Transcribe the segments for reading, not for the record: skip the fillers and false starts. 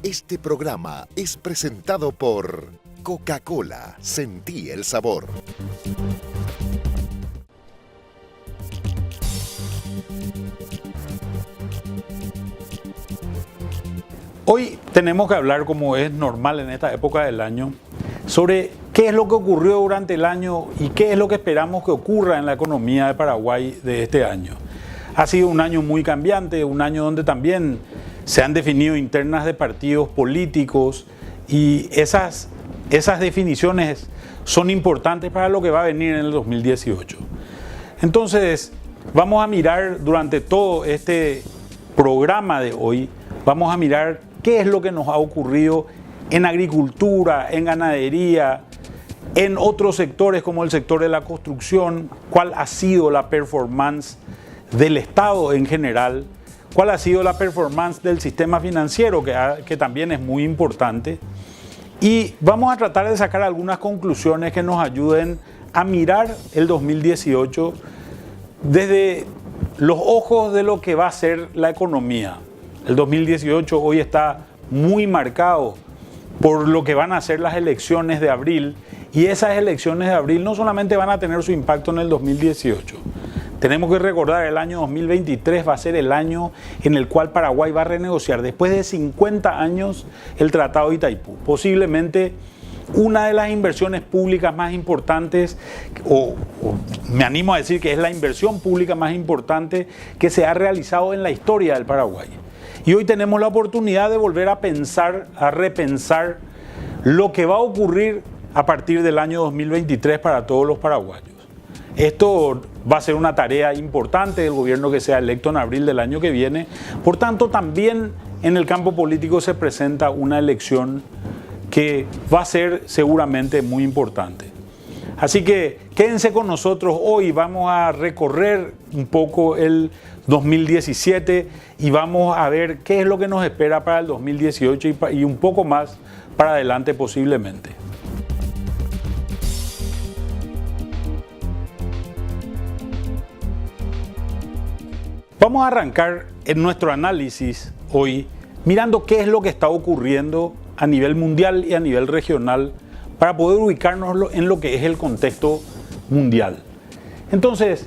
Este programa es presentado por Coca-Cola. Sentí el sabor. Hoy tenemos que hablar, como es normal en esta época del año, sobre qué es lo que ocurrió durante el año y qué es lo que esperamos que ocurra en la economía de Paraguay de este año. Ha sido un año muy cambiante, un año donde también se han definido internas de partidos políticos y esas definiciones son importantes para lo que va a venir en el 2018. Entonces, vamos a mirar durante todo este programa de hoy, vamos a mirar qué es lo que nos ha ocurrido en agricultura, en ganadería, en otros sectores como el sector de la construcción, cuál ha sido la performance del Estado en general, cuál ha sido la performance del sistema financiero, que también es muy importante. Y vamos a tratar de sacar algunas conclusiones que nos ayuden a mirar el 2018 desde los ojos de lo que va a ser la economía. El 2018 hoy está muy marcado por lo que van a ser las elecciones de abril, y esas elecciones de abril no solamente van a tener su impacto en el 2018. Tenemos que recordar, el año 2023 va a ser el año en el cual Paraguay va a renegociar después de 50 años el Tratado de Itaipú. Posiblemente una de las inversiones públicas más importantes, o me animo a decir que es la inversión pública más importante que se ha realizado en la historia del Paraguay. Y hoy tenemos la oportunidad de volver a pensar, a repensar lo que va a ocurrir a partir del año 2023 para todos los paraguayos. Esto va a ser una tarea importante del gobierno que sea electo en abril del año que viene. Por tanto, también en el campo político se presenta una elección que va a ser seguramente muy importante. Así que quédense con nosotros. Hoy vamos a recorrer un poco el 2017 y vamos a ver qué es lo que nos espera para el 2018 y un poco más para adelante posiblemente. Vamos a arrancar en nuestro análisis hoy mirando qué es lo que está ocurriendo a nivel mundial y a nivel regional para poder ubicarnos en lo que es el contexto mundial. Entonces,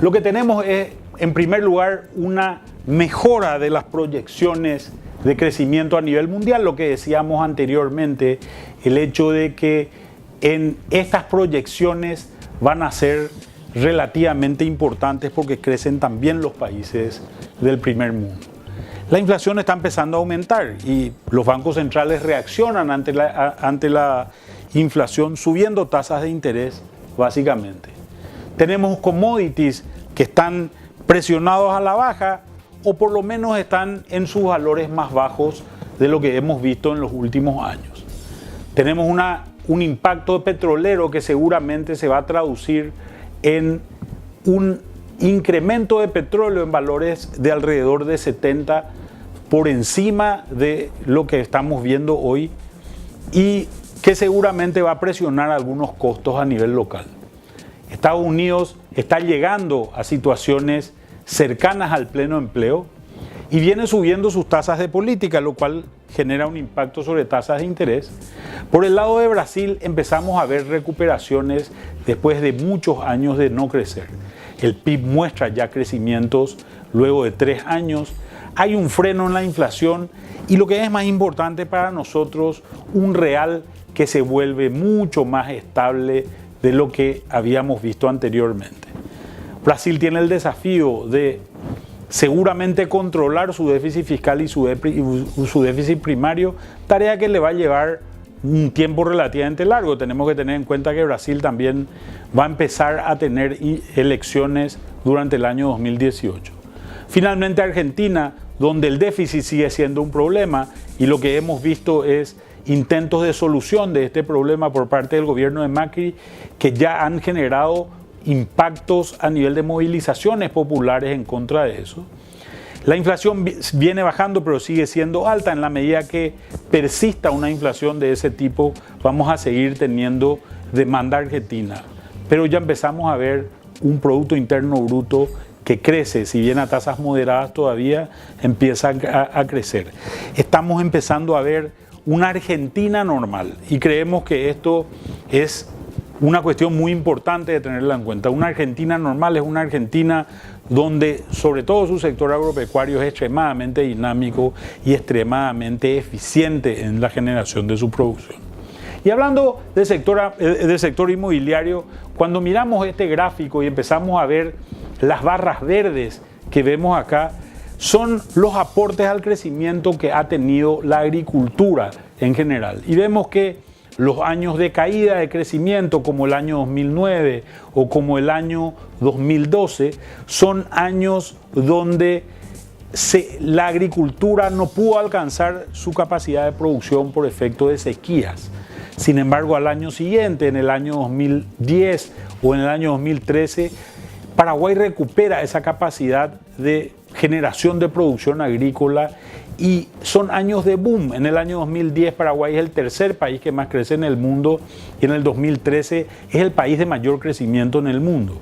lo que tenemos es, en primer lugar, una mejora de las proyecciones de crecimiento a nivel mundial, lo que decíamos anteriormente, el hecho de que en estas proyecciones van a ser relativamente importantes porque crecen también los países del primer mundo. La inflación está empezando a aumentar y los bancos centrales reaccionan ante la inflación subiendo tasas de interés básicamente. Tenemos commodities que están presionados a la baja o por lo menos están en sus valores más bajos de lo que hemos visto en los últimos años. Tenemos un impacto petrolero que seguramente se va a traducir en un incremento de petróleo en valores de alrededor de 70 por encima de lo que estamos viendo hoy y que seguramente va a presionar algunos costos a nivel local. Estados Unidos está llegando a situaciones cercanas al pleno empleo y viene subiendo sus tasas de política, lo cual genera un impacto sobre tasas de interés. Por el lado de Brasil empezamos a ver recuperaciones después de muchos años de no crecer. El PIB muestra ya crecimientos luego de 3 años. Hay un freno en la inflación y lo que es más importante para nosotros, un real que se vuelve mucho más estable de lo que habíamos visto anteriormente. Brasil tiene el desafío de seguramente controlar su déficit fiscal y su déficit primario, tarea que le va a llevar un tiempo relativamente largo. Tenemos que tener en cuenta que Brasil también va a empezar a tener elecciones durante el año 2018. Finalmente Argentina, donde el déficit sigue siendo un problema y lo que hemos visto es intentos de solución de este problema por parte del gobierno de Macri que ya han generado impactos a nivel de movilizaciones populares en contra de eso. La inflación viene bajando, pero sigue siendo alta. En la medida que persista una inflación de ese tipo, vamos a seguir teniendo demanda argentina. Pero ya empezamos a ver un Producto Interno Bruto que crece, si bien a tasas moderadas todavía, empieza a crecer. Estamos empezando a ver una Argentina normal y creemos que esto es una cuestión muy importante de tenerla en cuenta. Una Argentina normal es una Argentina donde sobre todo su sector agropecuario es extremadamente dinámico y extremadamente eficiente en la generación de su producción. Y hablando del sector inmobiliario, cuando miramos este gráfico y empezamos a ver las barras verdes que vemos acá, son los aportes al crecimiento que ha tenido la agricultura en general. Y vemos que los años de caída de crecimiento, como el año 2009 o como el año 2012, son años donde la agricultura no pudo alcanzar su capacidad de producción por efecto de sequías. Sin embargo, al año siguiente, en el año 2010 o en el año 2013, Paraguay recupera esa capacidad de generación de producción agrícola y son años de boom. En el año 2010 Paraguay es el tercer país que más crece en el mundo y en el 2013 es el país de mayor crecimiento en el mundo.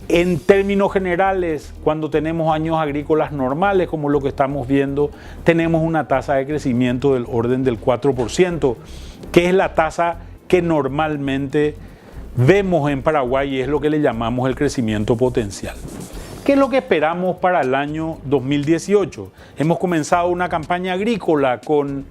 En términos generales, cuando tenemos años agrícolas normales, como lo que estamos viendo, tenemos una tasa de crecimiento del orden del 4%, que es la tasa que normalmente vemos en Paraguay y es lo que le llamamos el crecimiento potencial. ¿Qué es lo que esperamos para el año 2018? Hemos comenzado una campaña agrícola con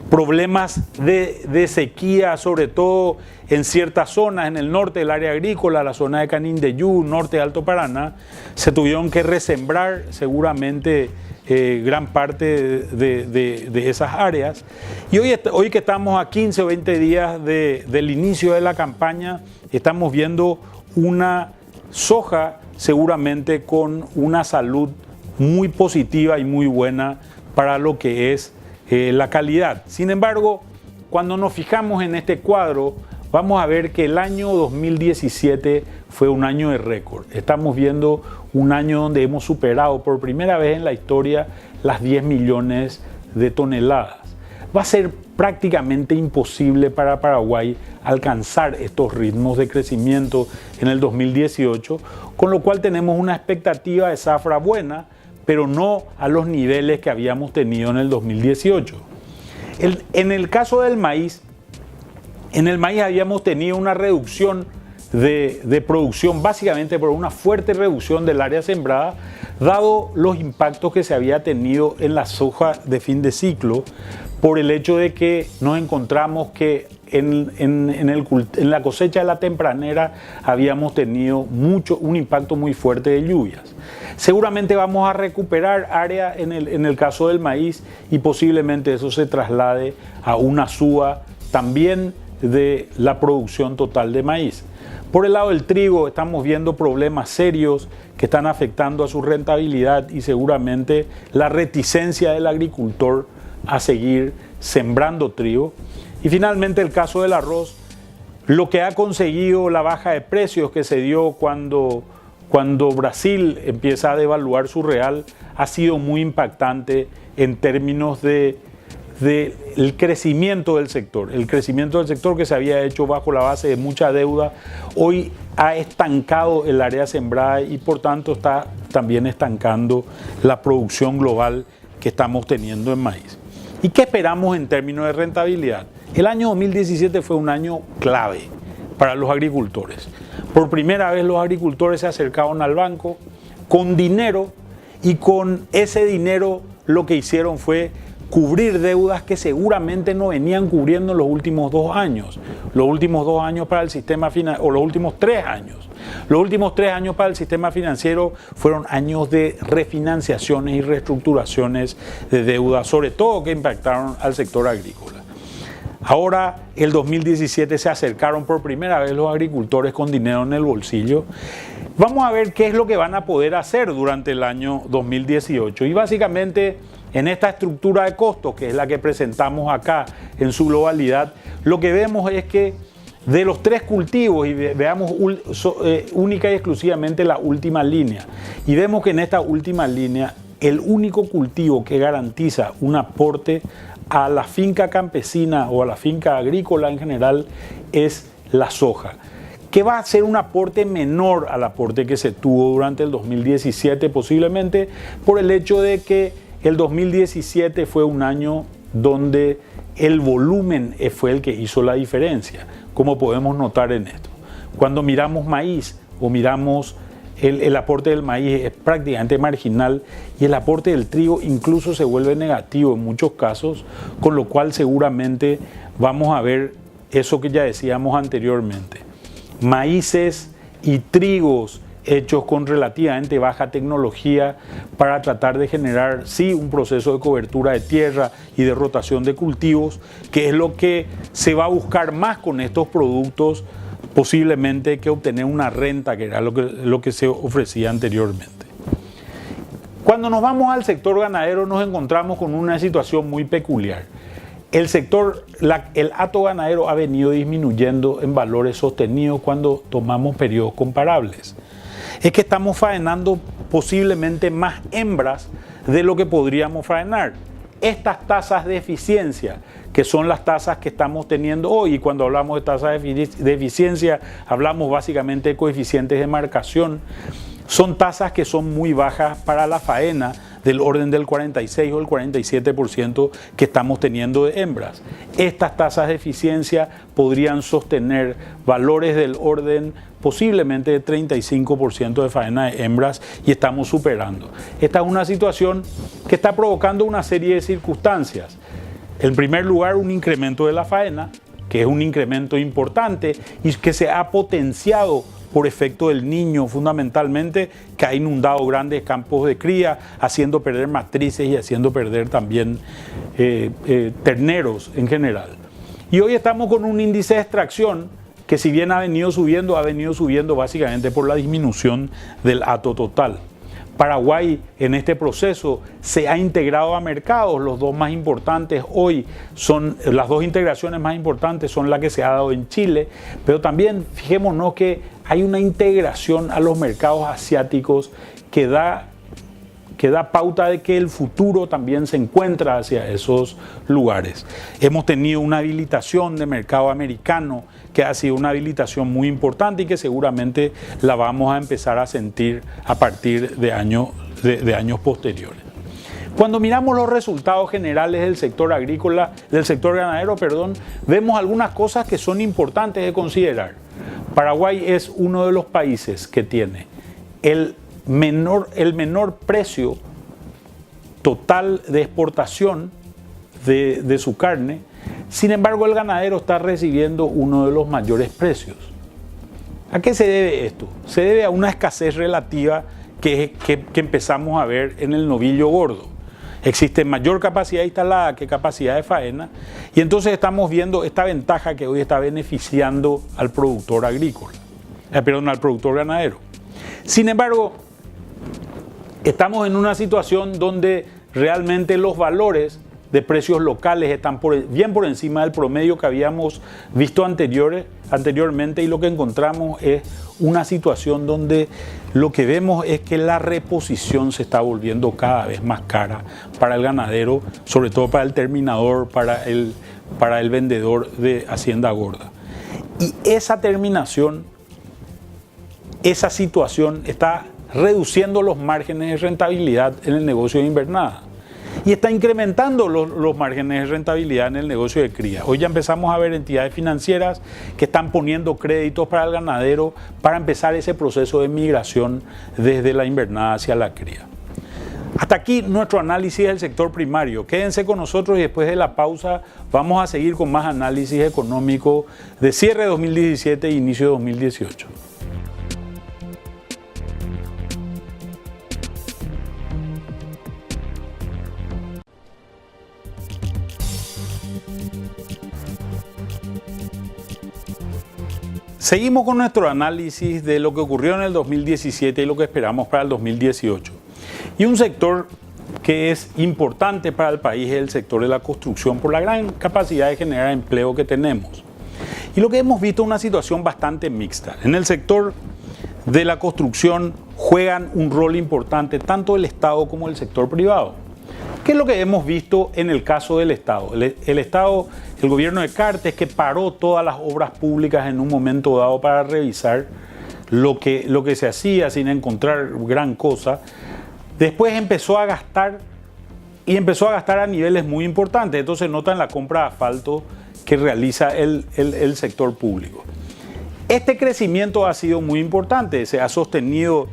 problemas de sequía, sobre todo en ciertas zonas, en el norte del área agrícola, la zona de Canindeyú, norte de Alto Paraná. Se tuvieron que resembrar seguramente gran parte de esas áreas. Y hoy que estamos a 15 o 20 días del inicio de la campaña, estamos viendo una soja seguramente con una salud muy positiva y muy buena para lo que es la calidad. Sin embargo, cuando nos fijamos en este cuadro, vamos a ver que el año 2017 fue un año de récord. Estamos viendo un año donde hemos superado por primera vez en la historia las 10 millones de toneladas. Va a ser prácticamente imposible para Paraguay alcanzar estos ritmos de crecimiento en el 2018, con lo cual tenemos una expectativa de zafra buena, pero no a los niveles que habíamos tenido en el 2018. En el caso del maíz, en el maíz habíamos tenido una reducción de producción, básicamente por una fuerte reducción del área sembrada, dado los impactos que se había tenido en la soja de fin de ciclo, por el hecho de que nos encontramos que en la cosecha de la tempranera habíamos tenido un impacto muy fuerte de lluvias. Seguramente vamos a recuperar área en el caso del maíz y posiblemente eso se traslade a una suba también de la producción total de maíz. Por el lado del trigo estamos viendo problemas serios que están afectando a su rentabilidad y seguramente la reticencia del agricultor a seguir sembrando trigo. Y finalmente el caso del arroz, lo que ha conseguido la baja de precios que se dio cuando Brasil empieza a devaluar su real ha sido muy impactante en términos del crecimiento del sector. El crecimiento del sector que se había hecho bajo la base de mucha deuda, hoy ha estancado el área sembrada y por tanto está también estancando la producción global que estamos teniendo en maíz. ¿Y qué esperamos en términos de rentabilidad? El año 2017 fue un año clave para los agricultores. Por primera vez los agricultores se acercaron al banco con dinero y con ese dinero lo que hicieron fue cubrir deudas que seguramente no venían cubriendo en los últimos 2 años. Los últimos 2 años para el sistema financiero, o los últimos 3 años. Los últimos 3 años para el sistema financiero fueron años de refinanciaciones y reestructuraciones de deuda, sobre todo que impactaron al sector agrícola. Ahora, el 2017 se acercaron por primera vez los agricultores con dinero en el bolsillo. Vamos a ver qué es lo que van a poder hacer durante el año 2018. Y básicamente, en esta estructura de costos, que es la que presentamos acá en su globalidad, lo que vemos es que de los 3 cultivos, y veamos única y exclusivamente la última línea, y vemos que en esta última línea, el único cultivo que garantiza un aporte a la finca campesina o a la finca agrícola en general es la soja. que va a ser un aporte menor al aporte que se tuvo durante el 2017, posiblemente por el hecho de que el 2017 fue un año donde el volumen fue el que hizo la diferencia, como podemos notar en esto. Cuando miramos maíz o miramos el aporte del maíz es prácticamente marginal y el aporte del trigo incluso se vuelve negativo en muchos casos, con lo cual seguramente vamos a ver eso que ya decíamos anteriormente. Maíces y trigos hechos con relativamente baja tecnología para tratar de generar, sí, un proceso de cobertura de tierra y de rotación de cultivos, que es lo que se va a buscar más con estos productos, posiblemente que obtener una renta, que era lo que se ofrecía anteriormente. Cuando nos vamos al sector ganadero nos encontramos con una situación muy peculiar. El hato ganadero ha venido disminuyendo en valores sostenidos cuando tomamos periodos comparables. Es que estamos faenando posiblemente más hembras de lo que podríamos faenar. Estas tasas de eficiencia, que son las tasas que estamos teniendo hoy, y cuando hablamos de tasas de eficiencia hablamos básicamente de coeficientes de marcación, son tasas que son muy bajas para la faena, del orden del 46 o el 47% que estamos teniendo de hembras. Estas tasas de eficiencia podrían sostener valores del orden posiblemente de 35% de faena de hembras y estamos superando. Esta es una situación que está provocando una serie de circunstancias. En primer lugar, un incremento de la faena, que es un incremento importante y que se ha potenciado por efecto del Niño fundamentalmente, que ha inundado grandes campos de cría, haciendo perder matrices y haciendo perder también terneros en general. Y hoy estamos con un índice de extracción que, si bien ha venido subiendo básicamente por la disminución del hato total. Paraguay en este proceso se ha integrado a mercados. Los dos más importantes hoy son, las dos integraciones más importantes son las que se ha dado en Chile, pero también fijémonos que hay una integración a los mercados asiáticos que da pauta de que el futuro también se encuentra hacia esos lugares. Hemos tenido una habilitación de mercado americano que ha sido una habilitación muy importante y que seguramente la vamos a empezar a sentir a partir de años posteriores. Cuando miramos los resultados generales del sector agrícola, del sector ganadero, vemos algunas cosas que son importantes de considerar. Paraguay es uno de los países que tiene el menor precio total de exportación de su carne. Sin embargo, el ganadero está recibiendo uno de los mayores precios. ¿A qué se debe esto? Se debe a una escasez relativa que empezamos a ver en el novillo gordo. Existe mayor capacidad instalada que capacidad de faena y entonces estamos viendo esta ventaja que hoy está beneficiando al productor agrícola, al productor ganadero. Sin embargo, estamos en una situación donde realmente los valores de precios locales están bien por encima del promedio que habíamos visto anteriormente, y lo que encontramos es una situación donde lo que vemos es que la reposición se está volviendo cada vez más cara para el ganadero, sobre todo para el terminador, para el vendedor de hacienda gorda. Y esa terminación, esa situación está reduciendo los márgenes de rentabilidad en el negocio de invernada y está incrementando los márgenes de rentabilidad en el negocio de cría. Hoy ya empezamos a ver entidades financieras que están poniendo créditos para el ganadero para empezar ese proceso de migración desde la invernada hacia la cría. Hasta aquí nuestro análisis del sector primario. Quédense con nosotros y después de la pausa vamos a seguir con más análisis económico de cierre de 2017 e inicio de 2018. Seguimos con nuestro análisis de lo que ocurrió en el 2017 y lo que esperamos para el 2018. Y un sector que es importante para el país es el sector de la construcción por la gran capacidad de generar empleo que tenemos. Y lo que hemos visto es una situación bastante mixta. En el sector de la construcción juegan un rol importante tanto el Estado como el sector privado. ¿Qué es lo que hemos visto en el caso del Estado? El Estado, el gobierno de Cartes, que paró todas las obras públicas en un momento dado para revisar lo que se hacía sin encontrar gran cosa, después empezó a gastar a niveles muy importantes. Esto se nota en la compra de asfalto que realiza el sector público. Este crecimiento ha sido muy importante, se ha sostenido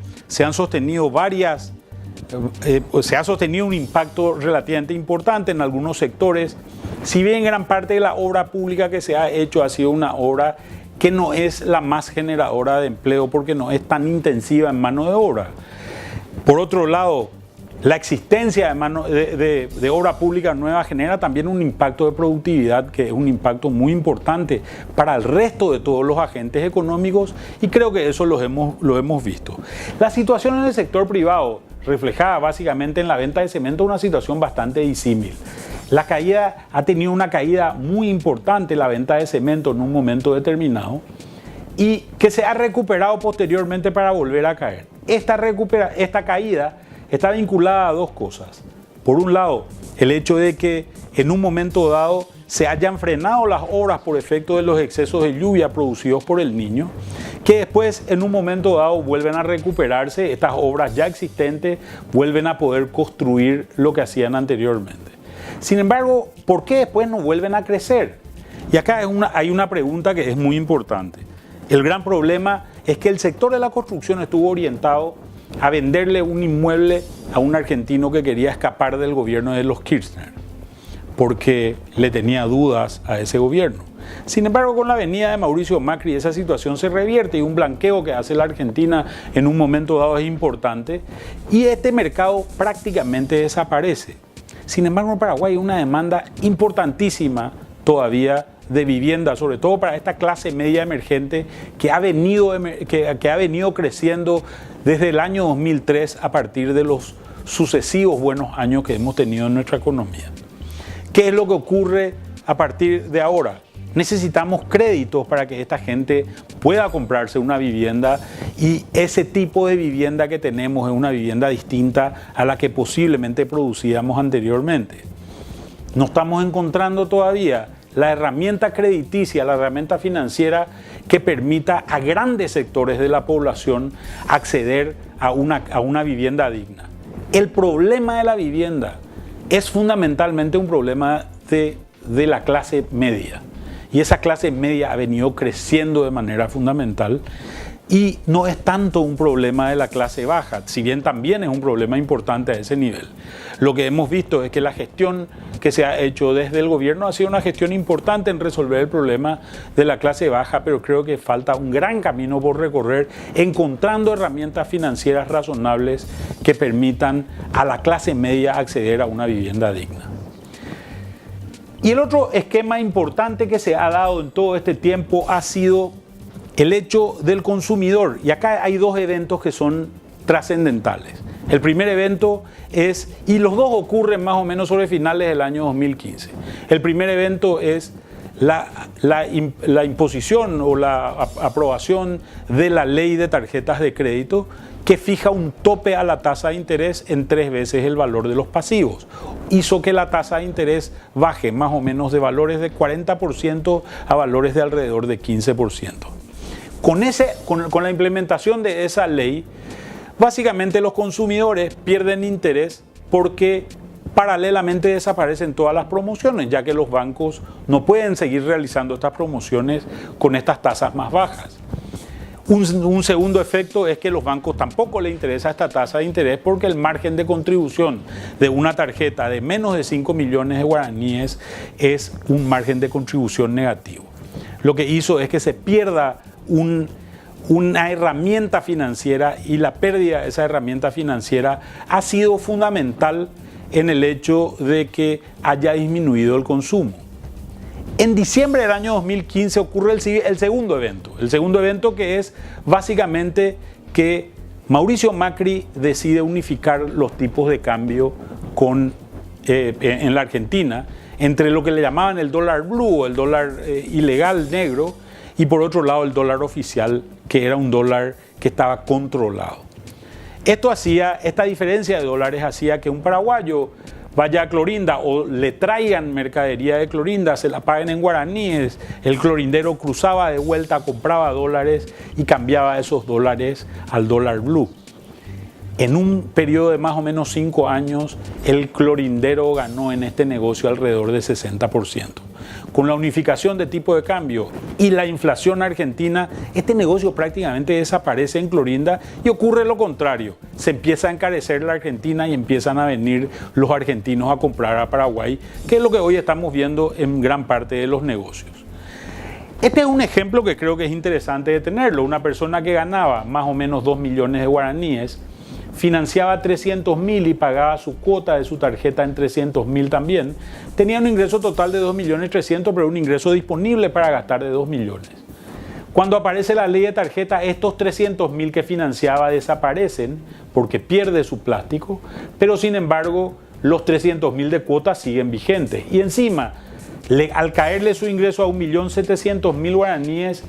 un impacto relativamente importante en algunos sectores, si bien gran parte de la obra pública que se ha hecho ha sido una obra que no es la más generadora de empleo porque no es tan intensiva en mano de obra. Por otro lado, la existencia de obra pública nueva genera también un impacto de productividad que es un impacto muy importante para el resto de todos los agentes económicos y creo que eso lo hemos visto. La situación en el sector privado, reflejada básicamente en la venta de cemento, es una situación bastante disímil. Ha tenido una caída muy importante la venta de cemento en un momento determinado y que se ha recuperado posteriormente para volver a caer. Esta caída está vinculada a dos cosas. Por un lado, el hecho de que en un momento dado se hayan frenado las obras por efecto de los excesos de lluvia producidos por el Niño, que después en un momento dado vuelven a recuperarse, estas obras ya existentes vuelven a poder construir lo que hacían anteriormente. Sin embargo, ¿por qué después no vuelven a crecer? Y acá hay una pregunta que es muy importante. El gran problema es que el sector de la construcción estuvo orientado a venderle un inmueble a un argentino que quería escapar del gobierno de los Kirchner, porque le tenía dudas a ese gobierno. Sin embargo, con la venida de Mauricio Macri, esa situación se revierte y un blanqueo que hace la Argentina en un momento dado es importante y este mercado prácticamente desaparece. Sin embargo, en Paraguay hay una demanda importantísima todavía de vivienda, sobre todo para esta clase media emergente que ha venido creciendo desde el año 2003 a partir de los sucesivos buenos años que hemos tenido en nuestra economía. ¿Qué es lo que ocurre a partir de ahora? Necesitamos créditos para que esta gente pueda comprarse una vivienda y ese tipo de vivienda que tenemos es una vivienda distinta a la que posiblemente producíamos anteriormente. No estamos encontrando todavía la herramienta crediticia, la herramienta financiera que permita a grandes sectores de la población acceder a una vivienda digna. El problema de la vivienda es fundamentalmente un problema de la clase media. Y esa clase media ha venido creciendo de manera fundamental y no es tanto un problema de la clase baja, si bien también es un problema importante a ese nivel. Lo que hemos visto es que la gestión que se ha hecho desde el gobierno ha sido una gestión importante en resolver el problema de la clase baja, pero creo que falta un gran camino por recorrer, encontrando herramientas financieras razonables que permitan a la clase media acceder a una vivienda digna. Y el otro esquema importante que se ha dado en todo este tiempo ha sido el hecho del consumidor. Y acá hay dos eventos que son trascendentales. El primer evento es, y los dos ocurren más o menos sobre finales del año 2015. El primer evento es la imposición o la aprobación de la ley de tarjetas de crédito que fija un tope a la tasa de interés en 3 veces el valor de los pasivos. Hizo que la tasa de interés baje más o menos de valores de 40% a valores de alrededor de 15%. Con la implementación de esa ley, básicamente los consumidores pierden interés porque paralelamente desaparecen todas las promociones, ya que los bancos no pueden seguir realizando estas promociones con estas tasas más bajas. Un segundo efecto es que a los bancos tampoco les interesa esta tasa de interés porque el margen de contribución de una tarjeta de menos de 5 millones de guaraníes es un margen de contribución negativo. Lo que hizo es que se pierda una herramienta financiera y la pérdida de esa herramienta financiera ha sido fundamental en el hecho de que haya disminuido el consumo. En diciembre del año 2015 ocurre el segundo evento. El segundo evento que es básicamente que Mauricio Macri decide unificar los tipos de cambio en la Argentina entre lo que le llamaban el dólar blue o el dólar ilegal negro y por otro lado el dólar oficial, que era un dólar que estaba controlado. Esta diferencia de dólares hacía que un paraguayo vaya a Clorinda o le traigan mercadería de Clorinda, se la paguen en guaraníes, el clorindero cruzaba de vuelta, compraba dólares y cambiaba esos dólares al dólar blue. En un periodo de más o menos 5 años, el clorindero ganó en este negocio alrededor de 60%. Con la unificación de tipo de cambio y la inflación argentina, este negocio prácticamente desaparece en Clorinda y ocurre lo contrario. Se empieza a encarecer la Argentina y empiezan a venir los argentinos a comprar a Paraguay, que es lo que hoy estamos viendo en gran parte de los negocios. Este es un ejemplo que creo que es interesante de tenerlo. Una persona que ganaba más o menos 2 millones de guaraníes, financiaba 300.000 y pagaba su cuota de su tarjeta en 300.000 también, tenía un ingreso total de 2.300.000, pero un ingreso disponible para gastar de 2 millones. Cuando aparece la ley de tarjeta, estos 300.000 que financiaba desaparecen porque pierde su plástico, pero sin embargo los 300.000 de cuotas siguen vigentes. Y encima, al caerle su ingreso a 1.700.000 guaraníes,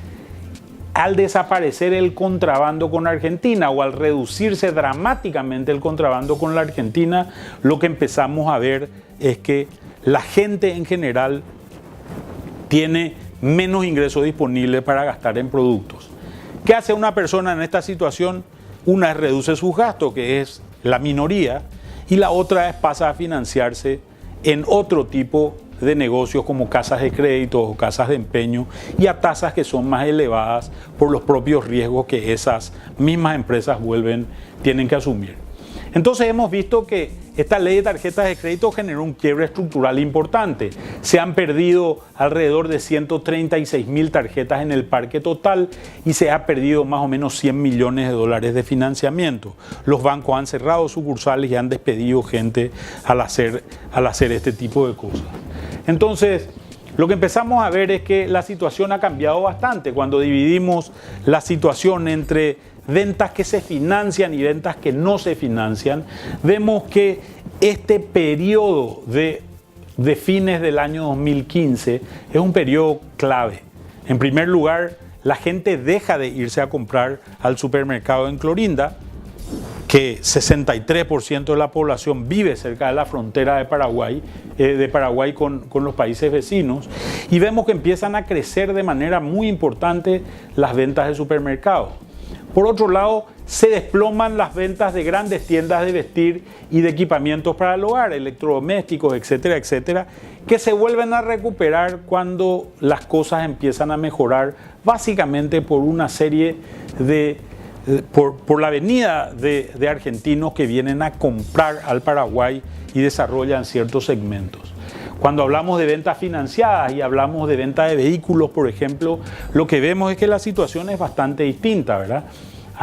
al desaparecer el contrabando con Argentina o al reducirse dramáticamente el contrabando con la Argentina, lo que empezamos a ver es que la gente en general tiene menos ingresos disponibles para gastar en productos. ¿Qué hace una persona en esta situación? Una es reduce sus gastos, que es la minoría, y la otra es pasa a financiarse en otro tipo de negocios como casas de crédito o casas de empeño y a tasas que son más elevadas por los propios riesgos que esas mismas empresas tienen que asumir. Entonces hemos visto que esta ley de tarjetas de crédito generó un quiebre estructural importante. Se han perdido alrededor de 136.000 tarjetas en el parque total y se ha perdido más o menos 100 millones de dólares de financiamiento. Los bancos han cerrado sucursales y han despedido gente al hacer este tipo de cosas. Entonces, lo que empezamos a ver es que la situación ha cambiado bastante. Cuando dividimos la situación entre ventas que se financian y ventas que no se financian, vemos que este periodo de fines del año 2015 es un periodo clave. En primer lugar, la gente deja de irse a comprar al supermercado en Clorinda, que 63% de la población vive cerca de la frontera de Paraguay con los países vecinos, y vemos que empiezan a crecer de manera muy importante las ventas de supermercados. Por otro lado, se desploman las ventas de grandes tiendas de vestir y de equipamientos para el hogar, electrodomésticos, etcétera, etcétera, que se vuelven a recuperar cuando las cosas empiezan a mejorar, básicamente por una serie por la venida de argentinos que vienen a comprar al Paraguay y desarrollan ciertos segmentos. Cuando hablamos de ventas financiadas y hablamos de venta de vehículos, por ejemplo, lo que vemos es que la situación es bastante distinta, ¿verdad?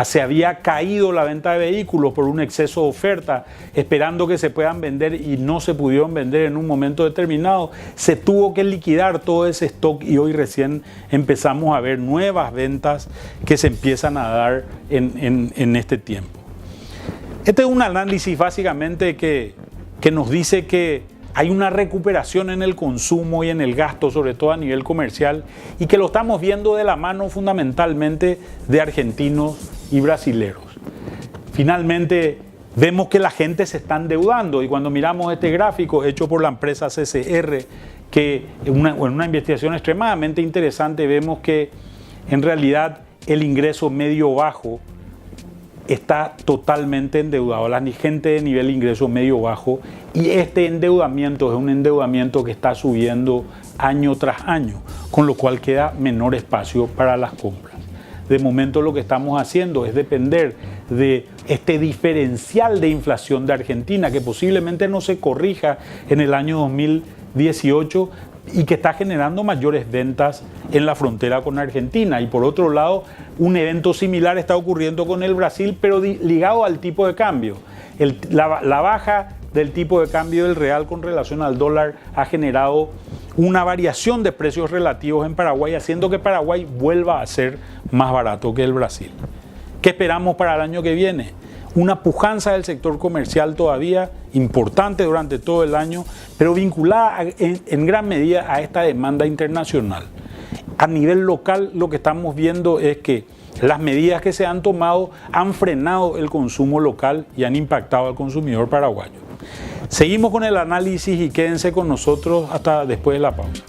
Se había caído la venta de vehículos por un exceso de oferta, esperando que se puedan vender y no se pudieron vender en un momento determinado. Se tuvo que liquidar todo ese stock y hoy recién empezamos a ver nuevas ventas que se empiezan a dar en este tiempo. Este es un análisis básicamente que nos dice que hay una recuperación en el consumo y en el gasto, sobre todo a nivel comercial, y que lo estamos viendo de la mano fundamentalmente de argentinos y brasileros. Finalmente, vemos que la gente se está endeudando, y cuando miramos este gráfico hecho por la empresa CCR, que en una investigación extremadamente interesante, vemos que en realidad el ingreso medio bajo está totalmente endeudado, la gente de nivel de ingreso medio bajo, y este endeudamiento es un endeudamiento que está subiendo año tras año, con lo cual queda menor espacio para las compras. De momento lo que estamos haciendo es depender de este diferencial de inflación de Argentina, que posiblemente no se corrija en el año 2018, y que está generando mayores ventas en la frontera con Argentina. Y por otro lado, un evento similar está ocurriendo con el Brasil, pero ligado al tipo de cambio. La baja del tipo de cambio del real con relación al dólar ha generado una variación de precios relativos en Paraguay, haciendo que Paraguay vuelva a ser más barato que el Brasil. ¿Qué esperamos para el año que viene? Una pujanza del sector comercial todavía importante durante todo el año, pero vinculada en gran medida a esta demanda internacional. A nivel local, lo que estamos viendo es que las medidas que se han tomado han frenado el consumo local y han impactado al consumidor paraguayo. Seguimos con el análisis y quédense con nosotros hasta después de la pausa.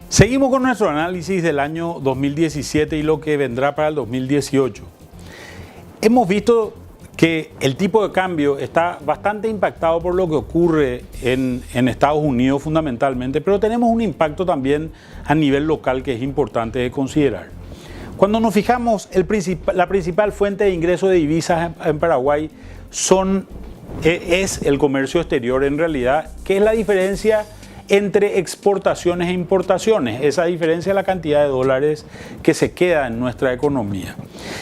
Seguimos con nuestro análisis del año 2017 y lo que vendrá para el 2018. Hemos visto que el tipo de cambio está bastante impactado por lo que ocurre en Estados Unidos fundamentalmente, pero tenemos un impacto también a nivel local que es importante de considerar. Cuando nos fijamos, la principal fuente de ingreso de divisas en Paraguay es el comercio exterior en realidad, que es la diferencia entre exportaciones e importaciones. Esa diferencia es la cantidad de dólares que se queda en nuestra economía.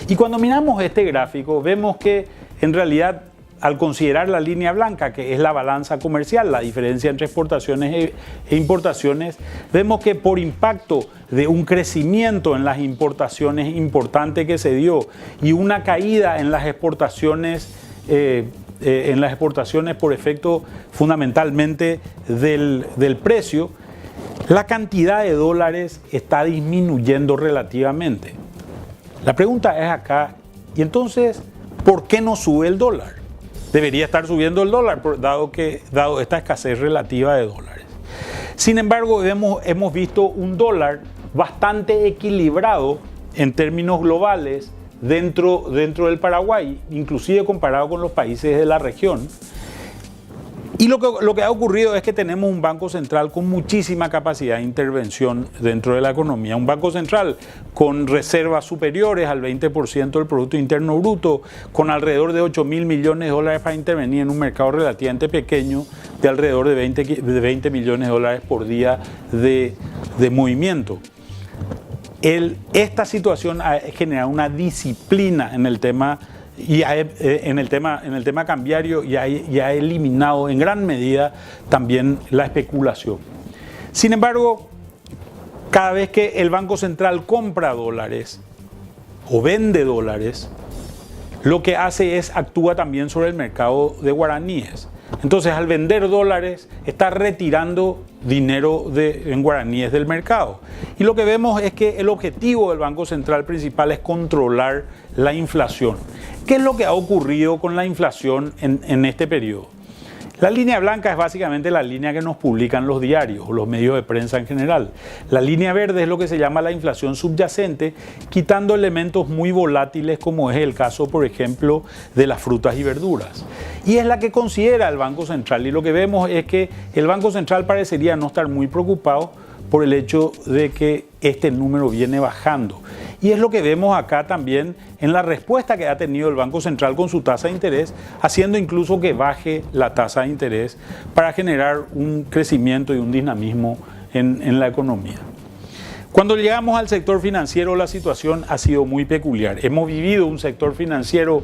Y cuando miramos este gráfico, vemos que en realidad, al considerar la línea blanca, que es la balanza comercial, la diferencia entre exportaciones e importaciones, vemos que por impacto de un crecimiento en las importaciones importante que se dio y una caída en las exportaciones por efecto fundamentalmente del precio, la cantidad de dólares está disminuyendo relativamente. La pregunta es acá, ¿y entonces por qué no sube el dólar? Debería estar subiendo el dólar, dado esta escasez relativa de dólares. Sin embargo, hemos visto un dólar bastante equilibrado en términos globales dentro del Paraguay, inclusive comparado con los países de la región. Y lo que ha ocurrido es que tenemos un Banco Central con muchísima capacidad de intervención dentro de la economía. Un Banco Central con reservas superiores al 20% del Producto Interno Bruto, con alrededor de 8.000 millones de dólares para intervenir en un mercado relativamente pequeño de alrededor de 20 millones de dólares por día de movimiento. Esta situación ha generado una disciplina en el tema cambiario y ha eliminado en gran medida también la especulación. Sin embargo, cada vez que el Banco Central compra dólares o vende dólares, lo que hace es actúa también sobre el mercado de guaraníes. Entonces, al vender dólares, está retirando dinero en guaraníes del mercado. Y lo que vemos es que el objetivo del Banco Central principal es controlar la inflación. ¿Qué es lo que ha ocurrido con la inflación en este periodo? La línea blanca es básicamente la línea que nos publican los diarios o los medios de prensa en general. La línea verde es lo que se llama la inflación subyacente, quitando elementos muy volátiles como es el caso, por ejemplo, de las frutas y verduras. Y es la que considera el Banco Central. Y lo que vemos es que el Banco Central parecería no estar muy preocupado por el hecho de que este número viene bajando. Y es lo que vemos acá también en la respuesta que ha tenido el Banco Central con su tasa de interés, haciendo incluso que baje la tasa de interés para generar un crecimiento y un dinamismo en la economía. Cuando llegamos al sector financiero, la situación ha sido muy peculiar. Hemos vivido un sector financiero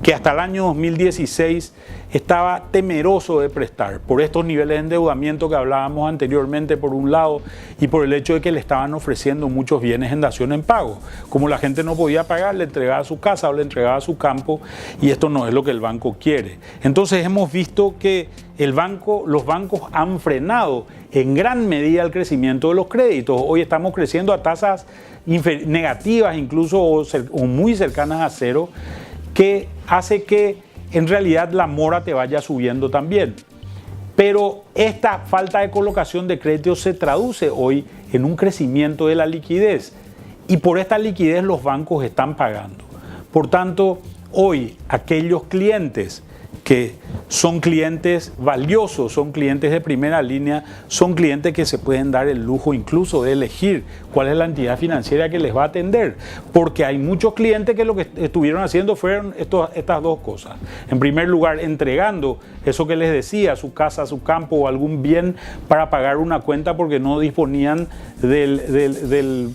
que hasta el año 2016 estaba temeroso de prestar por estos niveles de endeudamiento que hablábamos anteriormente por un lado y por el hecho de que le estaban ofreciendo muchos bienes en dación en pago. Como la gente no podía pagar, le entregaba su casa o le entregaba su campo y esto no es lo que el banco quiere. Entonces hemos visto que los bancos han frenado en gran medida el crecimiento de los créditos. Hoy estamos creciendo a tasas negativas incluso o muy cercanas a cero, que hace que en realidad la mora te vaya subiendo también. Pero esta falta de colocación de créditos se traduce hoy en un crecimiento de la liquidez y por esta liquidez los bancos están pagando. Por tanto, hoy aquellos clientes que son clientes valiosos, son clientes de primera línea, son clientes que se pueden dar el lujo incluso de elegir cuál es la entidad financiera que les va a atender, porque hay muchos clientes que lo que estuvieron haciendo fueron estas dos cosas. En primer lugar, entregando eso que les decía, su casa, su campo o algún bien para pagar una cuenta porque no disponían del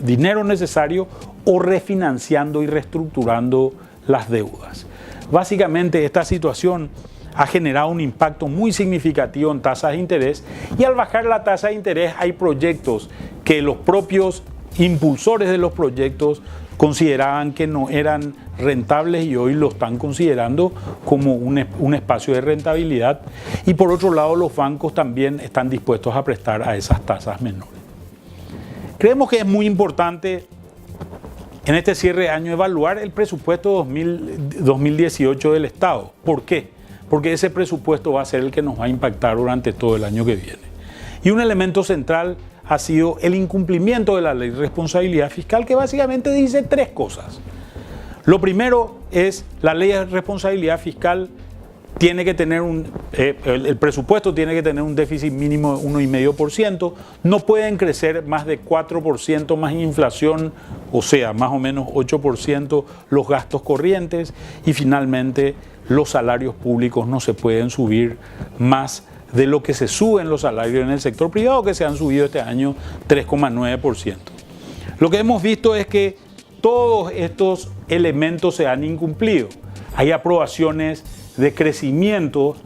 dinero necesario, o refinanciando y reestructurando las deudas. Básicamente esta situación ha generado un impacto muy significativo en tasas de interés y al bajar la tasa de interés hay proyectos que los propios impulsores de los proyectos consideraban que no eran rentables y hoy lo están considerando como un espacio de rentabilidad. Y por otro lado, los bancos también están dispuestos a prestar a esas tasas menores. Creemos que es muy importante en este cierre de año evaluar el presupuesto 2018 del Estado. ¿Por qué? Porque ese presupuesto va a ser el que nos va a impactar durante todo el año que viene. Y un elemento central ha sido el incumplimiento de la ley de responsabilidad fiscal, que básicamente dice tres cosas. Lo primero es la ley de responsabilidad fiscal tiene que tener el presupuesto tiene que tener un déficit mínimo de 1,5%, no pueden crecer más de 4% más inflación, o sea, más o menos 8% los gastos corrientes, y finalmente los salarios públicos no se pueden subir más de lo que se suben los salarios en el sector privado, que se han subido este año 3,9%. Lo que hemos visto es que todos estos elementos se han incumplido. Hay aprobaciones de crecimiento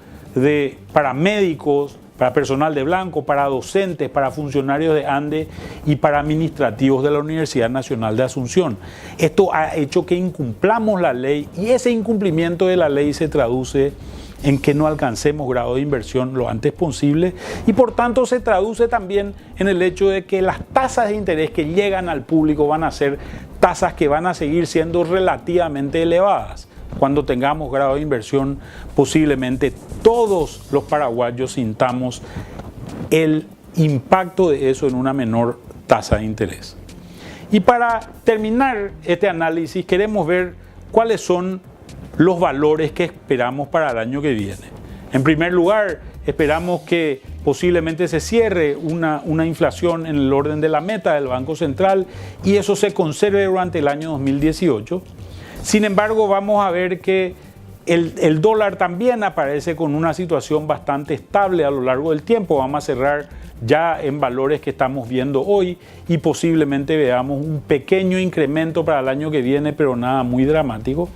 para médicos, para personal de blanco, para docentes, para funcionarios de ANDE y para administrativos de la Universidad Nacional de Asunción. Esto ha hecho que incumplamos la ley, y ese incumplimiento de la ley se traduce en que no alcancemos grado de inversión lo antes posible, y por tanto se traduce también en el hecho de que las tasas de interés que llegan al público van a ser tasas que van a seguir siendo relativamente elevadas. Cuando tengamos grado de inversión, posiblemente todos los paraguayos sintamos el impacto de eso en una menor tasa de interés. Y para terminar este análisis, queremos ver cuáles son los valores que esperamos para el año que viene. En primer lugar, esperamos que posiblemente se cierre una inflación en el orden de la meta del Banco Central y eso se conserve durante el año 2018. Sin embargo, vamos a ver que el dólar también aparece con una situación bastante estable a lo largo del tiempo. Vamos a cerrar ya en valores que estamos viendo hoy y posiblemente veamos un pequeño incremento para el año que viene, pero nada muy dramático.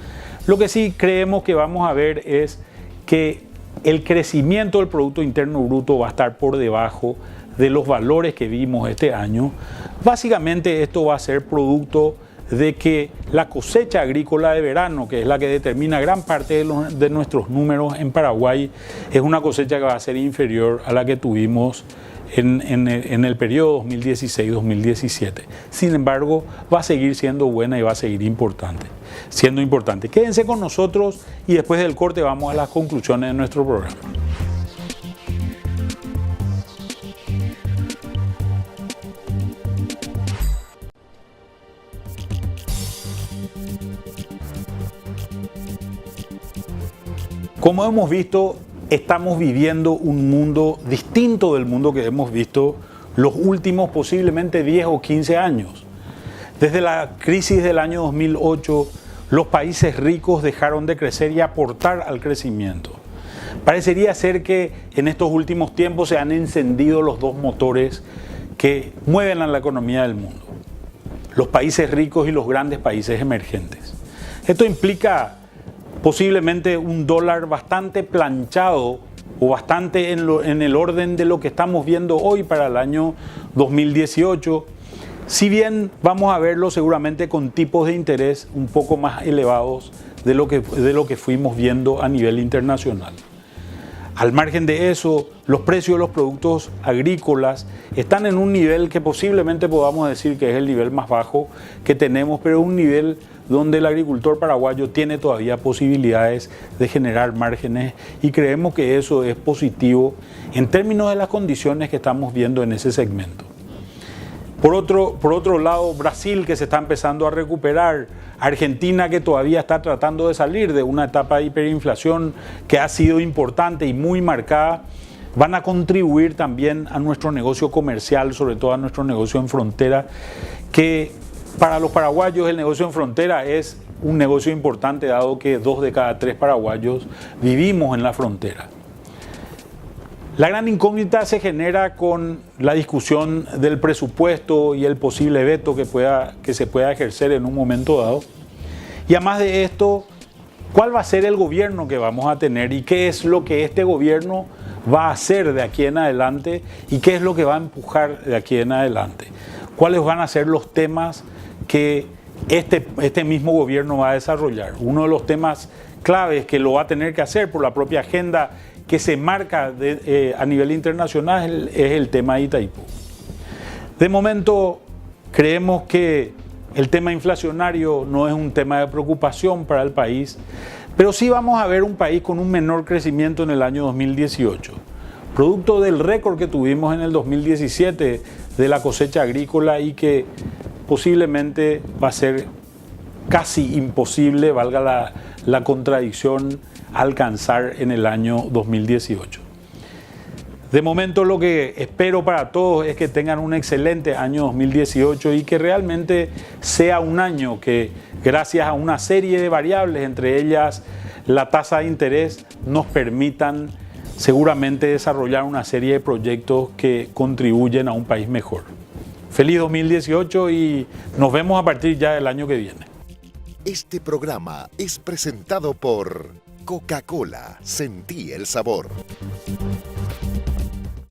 Lo que sí creemos que vamos a ver es que el crecimiento del Producto Interno Bruto va a estar por debajo de los valores que vimos este año. Básicamente esto va a ser producto de que la cosecha agrícola de verano, que es la que determina gran parte de nuestros números en Paraguay, es una cosecha que va a ser inferior a la que tuvimos en el periodo 2016-2017. Sin embargo, va a seguir siendo buena y va a seguir siendo importante. Quédense con nosotros y después del corte vamos a las conclusiones de nuestro programa. Como hemos visto, estamos viviendo un mundo distinto del mundo que hemos visto los últimos posiblemente 10 o 15 años. Desde la crisis del año 2008, los países ricos dejaron de crecer y aportar al crecimiento. Parecería ser que en estos últimos tiempos se han encendido los dos motores que mueven a la economía del mundo: los países ricos y los grandes países emergentes. Esto implica posiblemente un dólar bastante planchado o bastante en el orden de lo que estamos viendo hoy para el año 2018, si bien vamos a verlo seguramente con tipos de interés un poco más elevados de lo que fuimos viendo a nivel internacional. Al margen de eso, los precios de los productos agrícolas están en un nivel que posiblemente podamos decir que es el nivel más bajo que tenemos, pero un nivel donde el agricultor paraguayo tiene todavía posibilidades de generar márgenes, y creemos que eso es positivo en términos de las condiciones que estamos viendo en ese segmento. Por otro lado, Brasil, que se está empezando a recuperar, Argentina, que todavía está tratando de salir de una etapa de hiperinflación que ha sido importante y muy marcada, van a contribuir también a nuestro negocio comercial, sobre todo a nuestro negocio en frontera, que para los paraguayos el negocio en frontera es un negocio importante, dado que 2 de cada 3 paraguayos vivimos en la frontera. La gran incógnita se genera con la discusión del presupuesto y el posible veto que se pueda ejercer en un momento dado. Y además de esto, ¿cuál va a ser el gobierno que vamos a tener y qué es lo que este gobierno va a hacer de aquí en adelante y qué es lo que va a empujar de aquí en adelante? cuáles van a ser los temas que este mismo gobierno va a desarrollar. Uno de los temas claves que lo va a tener que hacer por la propia agenda que se marca a nivel internacional es el tema de Itaipu. De momento creemos que el tema inflacionario no es un tema de preocupación para el país, pero sí vamos a ver un país con un menor crecimiento en el año 2018, producto del récord que tuvimos en el 2017 de la cosecha agrícola y que posiblemente va a ser casi imposible, valga la contradicción, alcanzar en el año 2018. De momento lo que espero para todos es que tengan un excelente año 2018 y que realmente sea un año que, gracias a una serie de variables, entre ellas la tasa de interés, nos permitan seguramente desarrollar una serie de proyectos que contribuyen a un país mejor. Feliz 2018 y nos vemos a partir ya del año que viene. Este programa es presentado por Coca-Cola. Sentí el sabor.